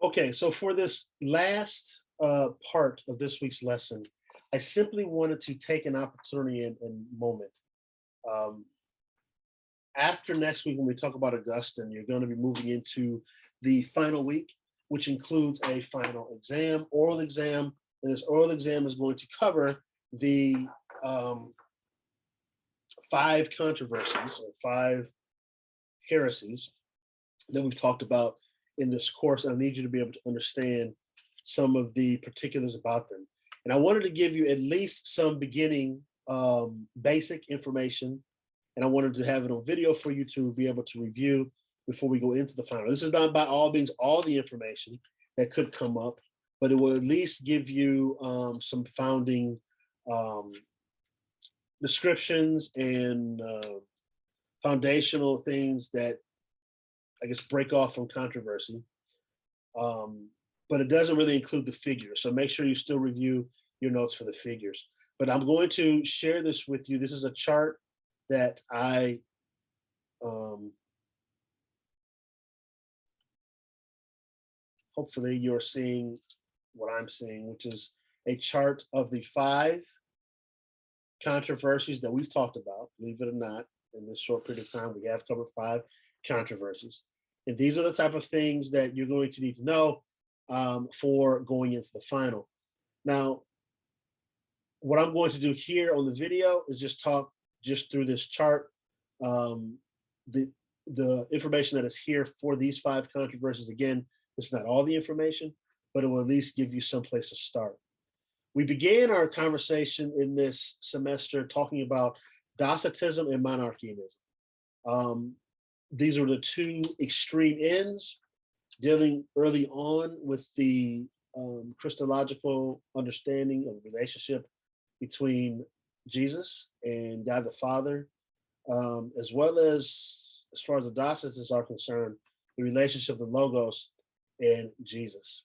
Okay, so for this last part of this week's lesson, I simply wanted to take an opportunity and moment. Um, After next week, when we talk about Augustine, you're going to be moving into the final week, which includes a final exam, oral exam. And this oral exam is going to cover the um, five controversies or five heresies that we've talked about in this course. And I need you to be able to understand some of the particulars about them. And I wanted to give you at least some beginning basic information. And I wanted to have it on video for you to be able to review before we go into the final. This is not by all means all the information that could come up, but it will at least give you some founding um, descriptions and foundational things that I guess break off from controversy. Um, but it doesn't really include the figures. So make sure you still review your notes for the figures. But I'm going to share this with you. This is a chart that I um, hopefully you're seeing what I'm seeing, which is a chart of the five controversies that we've talked about. Believe it or not, in this short period of time, we have covered five controversies. And these are the type of things that you're going to need to know for going into the final. Now, what I'm going to do here on the video is just talk just through this chart. Um, the the information that is here for these five controversies, again, this is not all the information, but it will at least give you some place to start. We began our conversation in this semester talking about Docetism and monarchianism. Um, these were the two extreme ends, dealing early on with the Christological understanding of the relationship between Jesus and God the Father, as well as far as the Docetists are concerned, the relationship of the Logos and Jesus.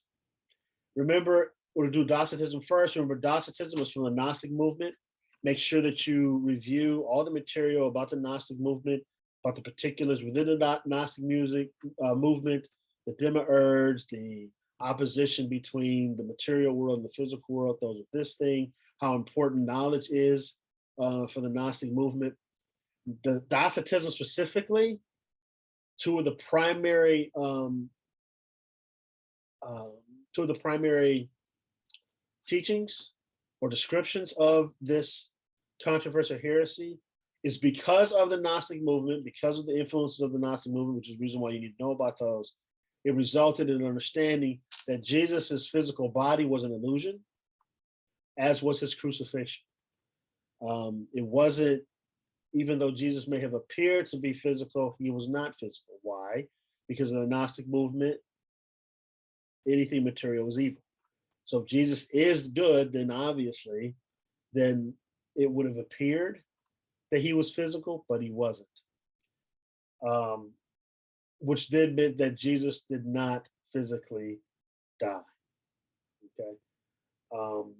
Remember, we'll do Docetism first. Remember, Docetism is from the Gnostic movement. Make sure that you review all the material about the Gnostic movement, about the particulars within the Gnostic movement, the demiurge, the opposition between the material world and the physical world, those of this thing, how important knowledge is for the Gnostic movement. The Docetism specifically, two of the primary uh, two of the primary teachings or descriptions of this controversial heresy is because of the Gnostic movement, because of the influences of the Gnostic movement, which is the reason why you need to know about those. It resulted in an understanding that Jesus's physical body was an illusion, as was his crucifixion. It wasn't, even though Jesus may have appeared to be physical, he was not physical. Why? Because of the Gnostic movement, anything material was evil. So if Jesus is good, then obviously, then it would have appeared that he was physical, but he wasn't. Um, which then meant that Jesus did not physically die. Okay. Um,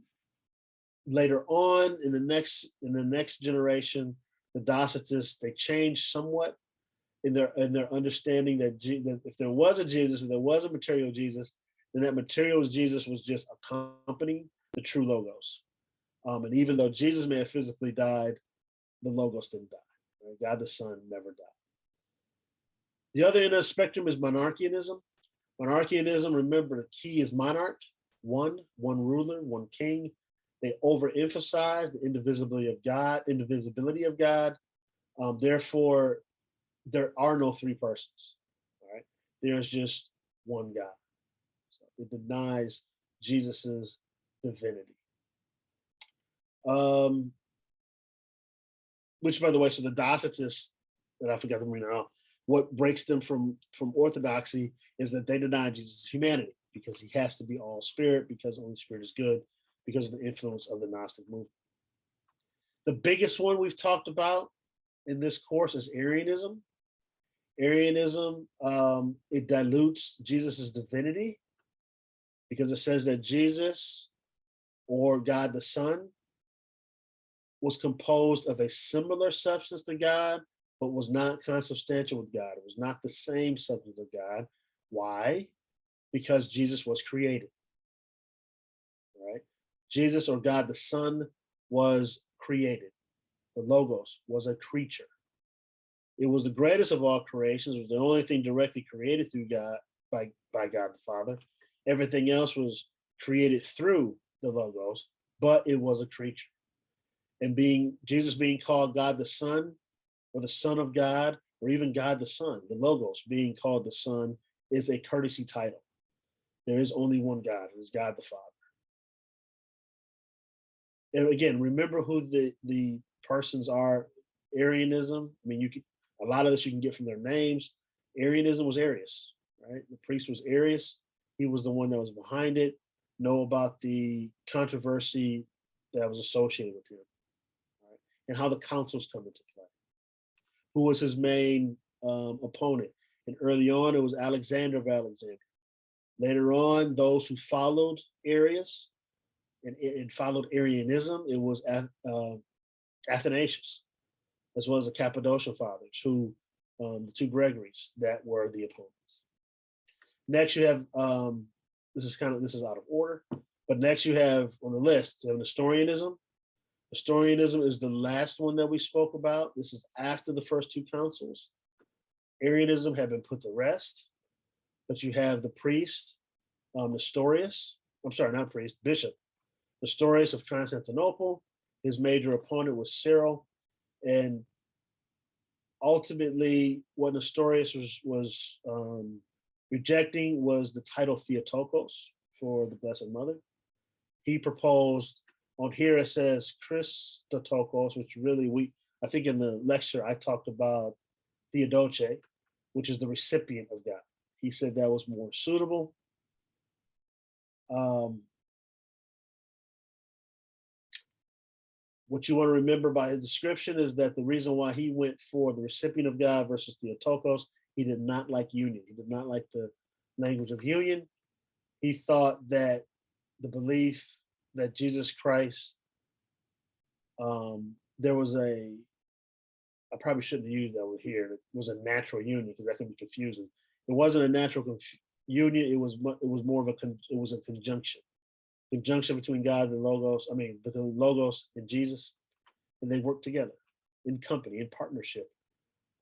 Later on in the next generation, the Docetists they changed somewhat in their understanding that if there was a Jesus, if there was a material Jesus, then that material Jesus was just accompanying the true logos. And even though Jesus may have physically died, the logos didn't die. Right? God the Son never died. The other end of the spectrum is monarchianism. Monarchianism, remember, the key is monarch, one ruler, one king. They overemphasize the indivisibility of God. Therefore, there are no three persons. All right, there's just one God. So it denies Jesus's divinity. Um, which, by the way, so the Docetists, that I forgot to bring that up, what breaks them from orthodoxy is that they deny Jesus' humanity because he has to be all spirit, because only spirit is good, because of the influence of the Gnostic movement. The biggest one we've talked about in this course is Arianism. Arianism, it dilutes Jesus's divinity because it says that Jesus or God the Son was composed of a similar substance to God, but was not consubstantial with God. It was not the same substance of God. Why? because Jesus was created. Right? Jesus, or God the Son, was created. The Logos was a creature. It was the greatest of all creations. It was the only thing directly created through God by God the Father. Everything else was created through the Logos, but it was a creature. And Jesus being called God the Son, or the Son of God, or even God the Son, the Logos being called the Son, is a courtesy title. There is only one God, it is God the Father. And again, remember who the persons are. Arianism, I mean, a lot of this you can get from their names. Arianism was Arius, right? The priest was Arius. He was the one that was behind it. Know about the controversy that was associated with him, right? And how the councils come into play. Who was his main opponent? And early on, it was Alexander of Alexandria. Later on, those who followed Arius and followed Arianism, it was Athanasius, as well as the Cappadocian fathers, who the two Gregories that were the opponents. Next, you have this is out of order, but next you have on the list, you have Nestorianism. Nestorianism is the last one that we spoke about. This is after the first two councils. Arianism had been put to rest, but you have the priest, Nestorius. I'm sorry, not priest, bishop, Nestorius of Constantinople. His major opponent was Cyril, and ultimately, what Nestorius was rejecting was the title Theotokos for the Blessed Mother. He proposed, on here it says Christotokos, which really I think in the lecture I talked about Theodoche, which is the recipient of God. He said that was more suitable. What you want to remember by his description is that the reason why he went for the recipient of God versus Theotokos, he did not like union. He did not like the language of union. He thought that the belief that Jesus Christ, there was I probably shouldn't use that word here. It was a natural union because that can be confusing. It wasn't a natural union. It was more of it was a conjunction between God and the Logos. Between Logos and Jesus, and they worked together in company, in partnership,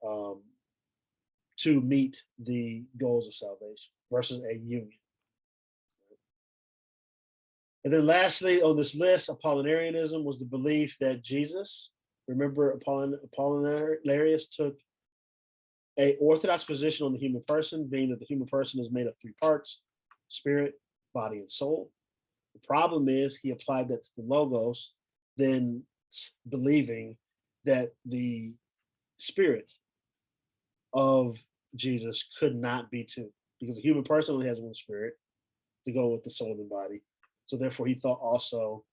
to meet the goals of salvation versus a union. And then lastly on this list, Apollinarianism was the belief that Jesus, remember Apollinarius took a orthodox position on the human person, being that the human person is made of three parts: spirit, body, and soul. The problem is he applied that to the Logos, then believing that the spirit of Jesus could not be two, because the human person only has one spirit to go with the soul and body. So therefore he thought also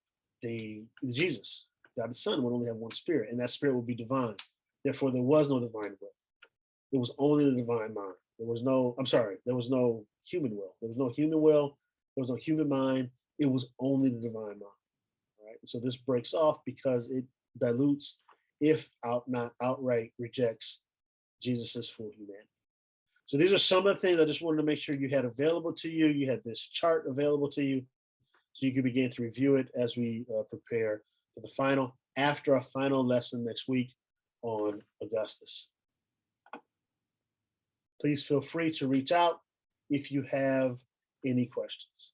the Jesus, God the Son, would only have one spirit, and that spirit would be divine. Therefore there was no divine will. It was only the divine mind. There was no human will. There was no human will. There was no human mind. It was only the divine mind. Right? So this breaks off because it dilutes, if not outright rejects, Jesus's full humanity. So these are some of the things I just wanted to make sure you had available to you. You had this chart available to you, so you can begin to review it as we prepare for the final, after our final lesson next week on Augustus. Please feel free to reach out if you have any questions.